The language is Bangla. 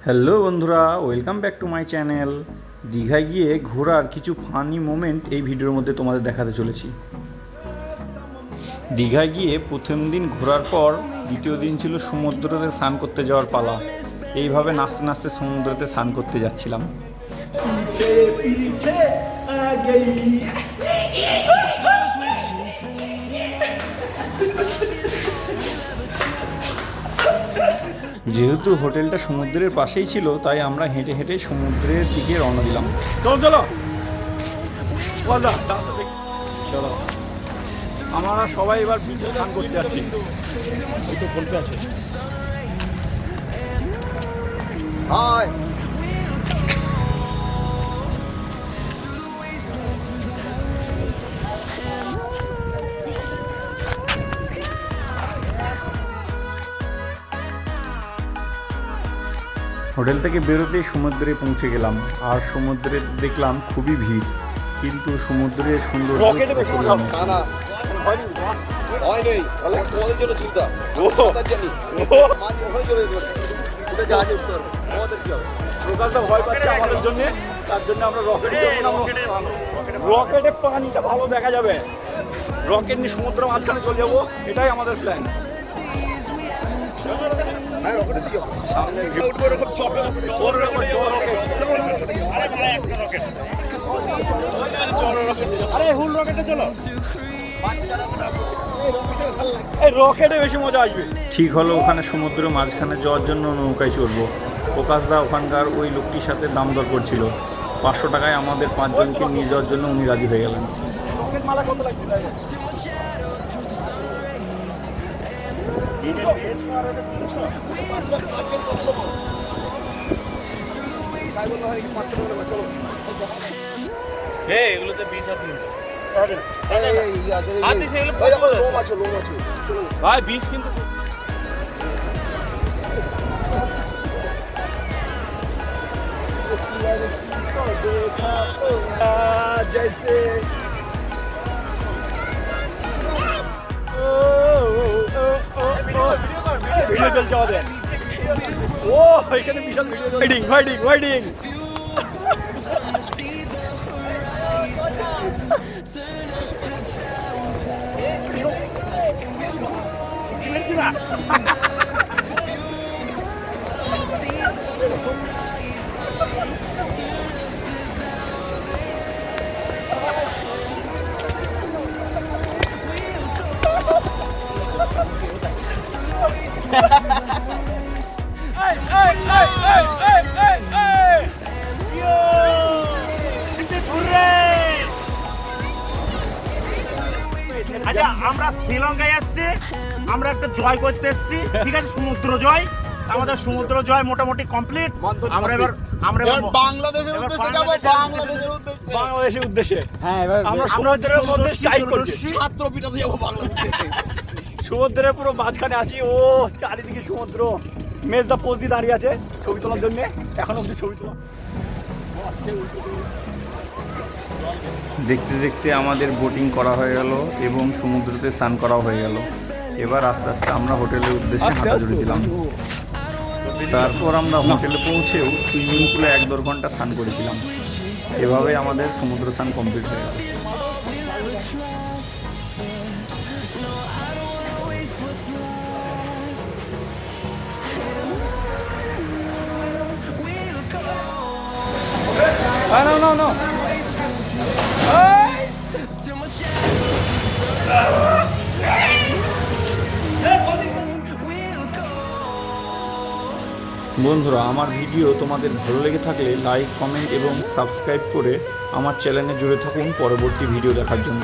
হ্যালো বন্ধুরা, welcome back to my channel. দীঘায় গিয়ে ঘোরার কিছু ফানি মোমেন্ট এই ভিডিওর মধ্যে তোমাদের দেখাতে চলেছি। দীঘায় গিয়ে প্রথম দিন ঘোরার পর দ্বিতীয় দিন ছিল সমুদ্রতে স্নান করতে যাওয়ার পালা। এইভাবে নাচতে নাচতে সমুদ্রতে স্নান করতে যাচ্ছিলাম। যেহেতু হোটেলটা সমুদ্রের পাশেই ছিল, তাই আমরা হেঁটে হেঁটে সমুদ্রের দিকে রওনা দিলাম। চলো আমরা সবাই এবার বিচে স্নান করতে যাচ্ছি। হোটেল থেকে বেরোতেই সমুদ্রে পৌঁছে গেলাম, আর সমুদ্রে দেখলাম খুবই ভিড়, কিন্তু সমুদ্রের সুন্দর রকেটে পানিটা ভালো দেখা যাবে। রকেট নিয়ে সমুদ্র মাঝখানে চলে যাবো, এটাই আমাদের প্ল্যান। রকেটে বেশি মজা আসবে। ঠিক হলো, ওখানে সমুদ্রের মাঝখানে যাওয়ার জন্য নৌকায় চড়বো। প্রকাশদা ওখানকার ওই লোকটির সাথে দাম দর করছিল। 500 টাকায় আমাদের 5 জনকে নিয়ে যাওয়ার জন্য উনি রাজি হয়ে গেলেন। এগুলোতে বিষ আছে ভাই, বিষ কিন্তু জैसे ভিডিও চলছে আমাদের। ও এখানে বিশাল ভিডিও ওয়াইডিং আচ্ছা, আমরা শ্রীলঙ্কায় আসছি, আমরা একটা জয় করতে এসেছি, ঠিক আছে, সমুদ্র জয়। আমাদের সমুদ্র জয় মোটামুটি কমপ্লিট। আমরা এবার বাংলাদেশের উদ্দেশ্যে যাব, বাংলাদেশের উদ্দেশ্যে। হ্যাঁ, এবার আমরা সমুদ্রের মধ্যে স্ট্রাইক করছি, ছাত্র পিটাতে যাব বাংলাদেশে। সমুদ্রের পুরো মাঝখানে আছি। ও চারিদিকে সমুদ্র। মেজদা পোস্ট দাঁড়িয়ে আছে ছবি তোলার জন্য। এখন অবধি ছবি তোলা। দেখতে দেখতে আমাদের বোটিং করা হয়ে গেল এবং সমুদ্রতে স্নান করা হয়ে গেল। এবার আস্তে আস্তে আমরা হোটেলের উদ্দেশ্যে হাঁটাচড়ি দিলাম। তারপর আমরা হোটেলে পৌঁছেও সুইমিং পুলে 1-2 ঘন্টা স্নান করেছিলাম। এভাবে আমাদের সমুদ্র স্নান কমপ্লিট হয়ে গেল। No. বন্ধুরা, আমার ভিডিও তোমাদের ভালো লেগে থাকলে লাইক, কমেন্ট এবং সাবস্ক্রাইব করে আমার চ্যানেলে জুড়ে থাকুন পরবর্তী ভিডিও দেখার জন্য।